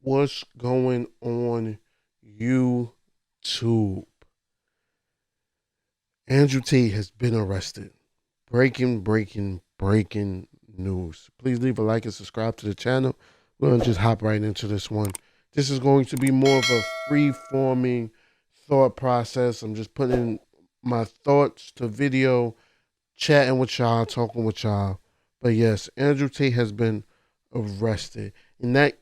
What's going on YouTube? Andrew Tate has been arrested. Breaking news. Please leave a like and subscribe to the channel. We're going to just hop right into this one. This is going to be more of a free-forming thought process. I'm just putting my thoughts to video, chatting with y'all, talking with y'all. But yes, Andrew Tate has been arrested. And that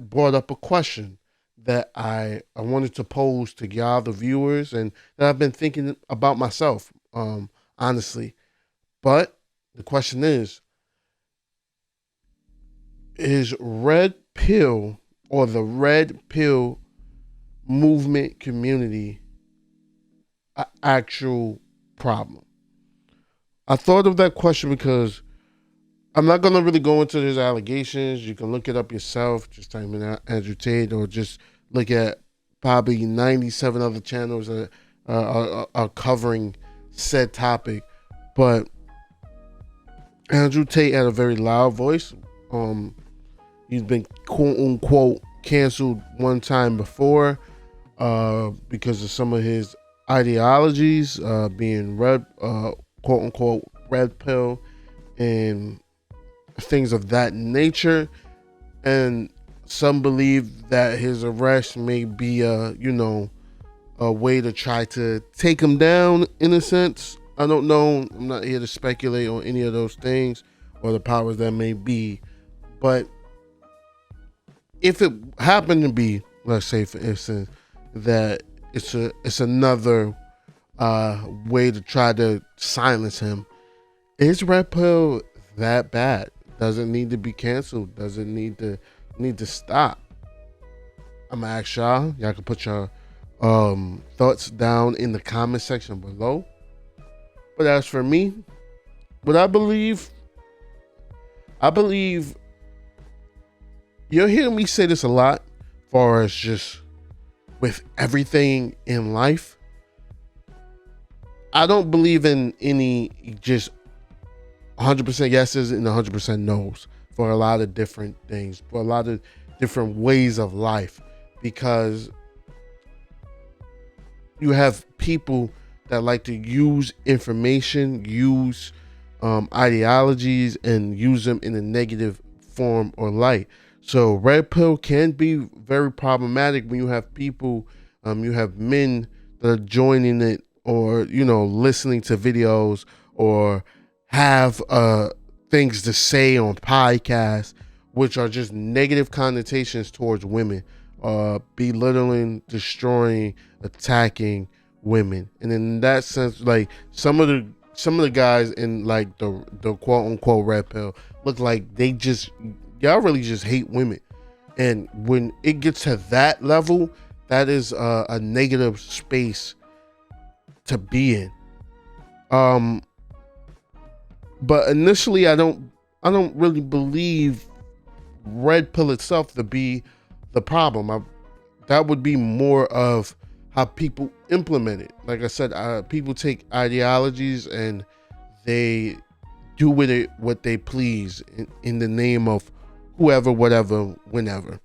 brought up a question that I wanted to pose to y'all, the viewers, and that I've been thinking about myself, honestly. But the question is Red Pill or the Red Pill movement community an actual problem? I thought of that question because I'm not going to really go into his allegations. You can look it up yourself. Just type in Andrew Tate or just look at probably 97 other channels that are covering said topic. But Andrew Tate had a very loud voice. He's been quote unquote canceled one time before because of some of his ideologies, being quote unquote red pill and things of that nature. And some believe that his arrest may be a way to try to take him down in a sense. I don't know. I'm not here to speculate on any of those things or the powers that may be. But if it happened to be, let's say for instance, that it's another way to try to silence him, is Red Pill that bad? Does it need to be canceled? Does it need to stop? I'm gonna ask y'all. Y'all can put your thoughts down in the comment section below. But as for me, what I believe you'll hear me say this a lot, as far as just with everything in life. I don't believe in any just 100% yeses and 100% nos for a lot of different things, for a lot of different ways of life, because you have people that like to use information, use ideologies, and use them in a negative form or light. So Red Pill can be very problematic when you have people, you have men that are joining it, or listening to videos, or have things to say on podcasts which are just negative connotations towards women, belittling, destroying, attacking women. And in that sense, like some of the guys in like the quote unquote red pill look like y'all really just hate women. And when it gets to that level, that is a negative space to be in. But initially, I don't really believe Red Pill itself to be the problem. That would be more of how people implement it. Like I said, people take ideologies and they do with it what they please in the name of whoever, whatever, whenever.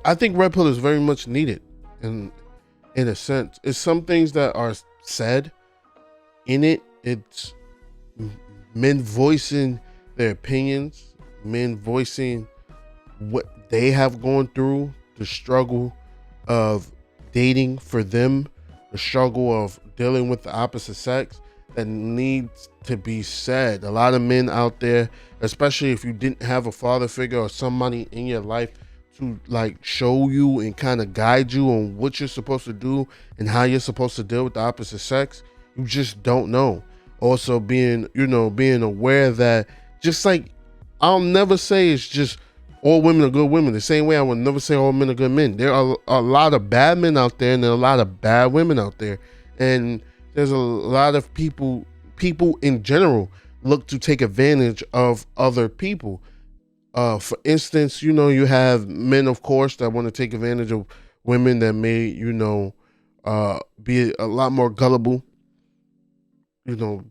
I think Red Pill is very much needed in a sense. It's some things that are said in it. It's men voicing their opinions, men voicing what they have gone through, the struggle of dating for them, the struggle of dealing with the opposite sex, that needs to be said. A lot of men out there, especially if you didn't have a father figure or somebody in your life to like show you and kind of guide you on what you're supposed to do and how you're supposed to deal with the opposite sex, you just don't know. Also being aware that, just like, I'll never say it's just all women are good women, the same way I would never say all men are good men. There are a lot of bad men out there, and there are a lot of bad women out there. And there's a lot of people in general look to take advantage of other people. For instance, you have men, of course, that want to take advantage of women that may, be a lot more gullible,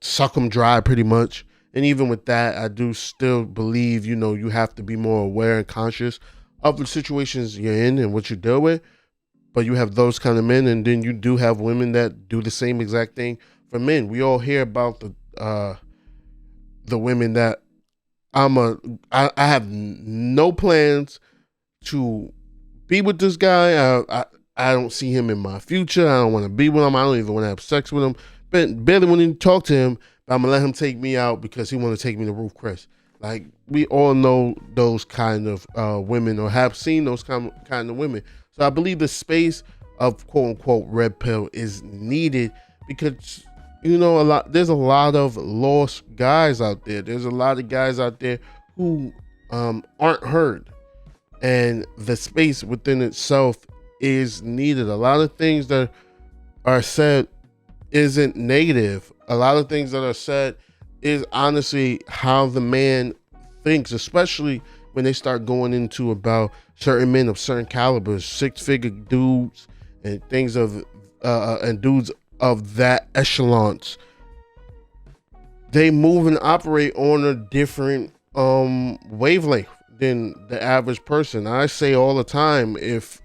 suck them dry pretty much, And even with that, I do still believe, you have to be more aware and conscious of the situations you're in and what you deal with. But you have those kind of men, and then you do have women that do the same exact thing for men. We all hear about the women that I have no plans to be with this guy. I don't see him in my future. I don't want to be with him. I don't even want to have sex with him. But barely want to talk to him. But I'm gonna let him take me out because he want to take me to Roof Chris. Like, we all know those kind of women, or have seen those kind of women. So I believe the space of quote unquote red pill is needed because there's a lot of lost guys out there. There's a lot of guys out there who aren't heard, and the space within itself is needed. A lot of things that are said isn't negative. A lot of things that are said is honestly how the man thinks, especially when they start going into about certain men of certain calibers, six-figure dudes and things of and dudes of that echelons. They move and operate on a different wavelength than the average person. I say all the time, if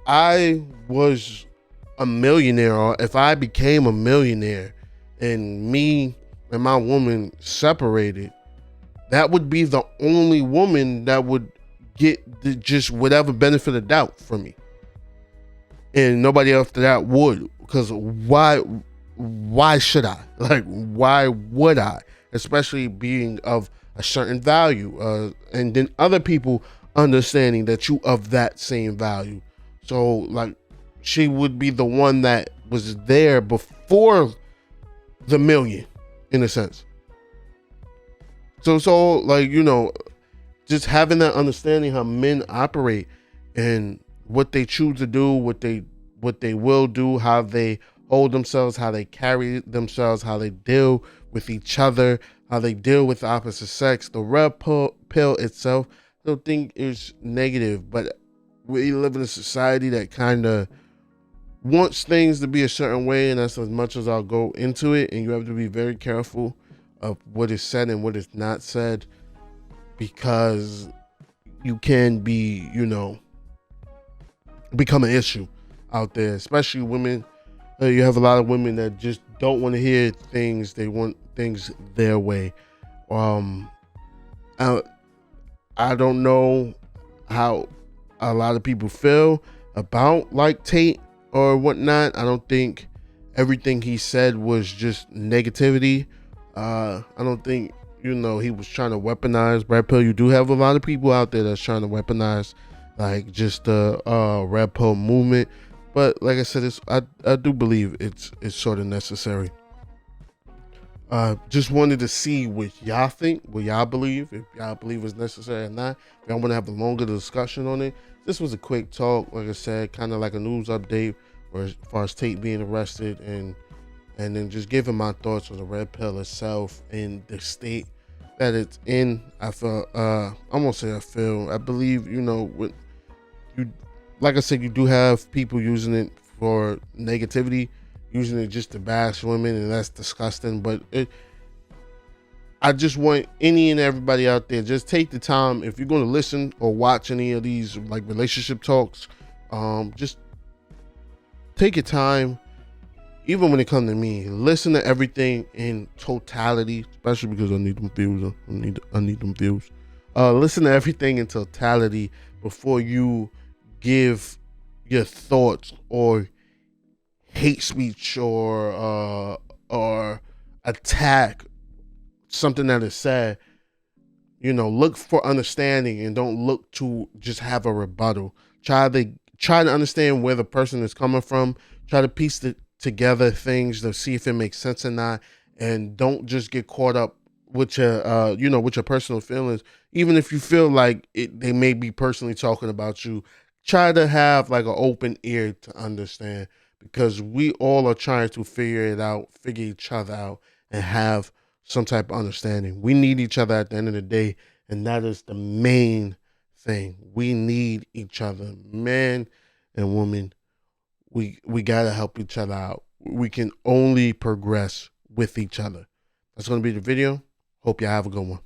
I was a millionaire, or if I became a millionaire and me and my woman separated, that would be the only woman that would get just whatever benefit of doubt from me, and nobody after that would. Because why should I? Like, why would I? Especially being of a certain value, and then other people understanding that you of that same value. So, like, she would be the one that was there before the million, in a sense. So like, just having that understanding how men operate and what they choose to do, what they will do, how they hold themselves, how they carry themselves, how they deal with each other, how they deal with the opposite sex. The red pill itself, I don't think is negative, but we live in a society that kind of wants things to be a certain way, and that's as much as I'll go into it. And you have to be very careful of what is said and what is not said, because you can be, become an issue out there, especially women. You have a lot of women that just don't want to hear things. They want things their way. I don't know how a lot of people feel about like Tate or whatnot. I don't think everything he said was just negativity. I don't think, he was trying to weaponize red pill. You do have a lot of people out there that's trying to weaponize like just the red pill movement. But like I said, I do believe it's sort of necessary. Just wanted to see what y'all think, what y'all believe, if y'all believe it's necessary or not. If y'all want to have a longer discussion on it. This was a quick talk, like I said, kind of like a news update, or as far as Tate being arrested, and then just giving my thoughts on the red pill itself and the state that it's in. I believe, with you, like I said, you do have people using it for negativity, using it just to bash women, and that's disgusting. But I just want any and everybody out there, just take the time, if you're going to listen or watch any of these like relationship talks, just take your time. Even when it comes to me, listen to everything in totality, especially because I need them views. I need them views. Listen to everything in totality before you give your thoughts or hate speech or attack something that is said. Look for understanding and don't look to just have a rebuttal. Try to understand where the person is coming from. Try to piece together things to see if it makes sense or not, and don't just get caught up with your with your personal feelings. Even if you feel like they may be personally talking about you, try to have like an open ear to understand, because we all are trying to figure each other out, and have some type of understanding. We need each other at the end of the day, and that is the main thing. We need each other, man and woman. We gotta help each other out. We can only progress with each other. That's going to be the video. Hope y'all have a good one.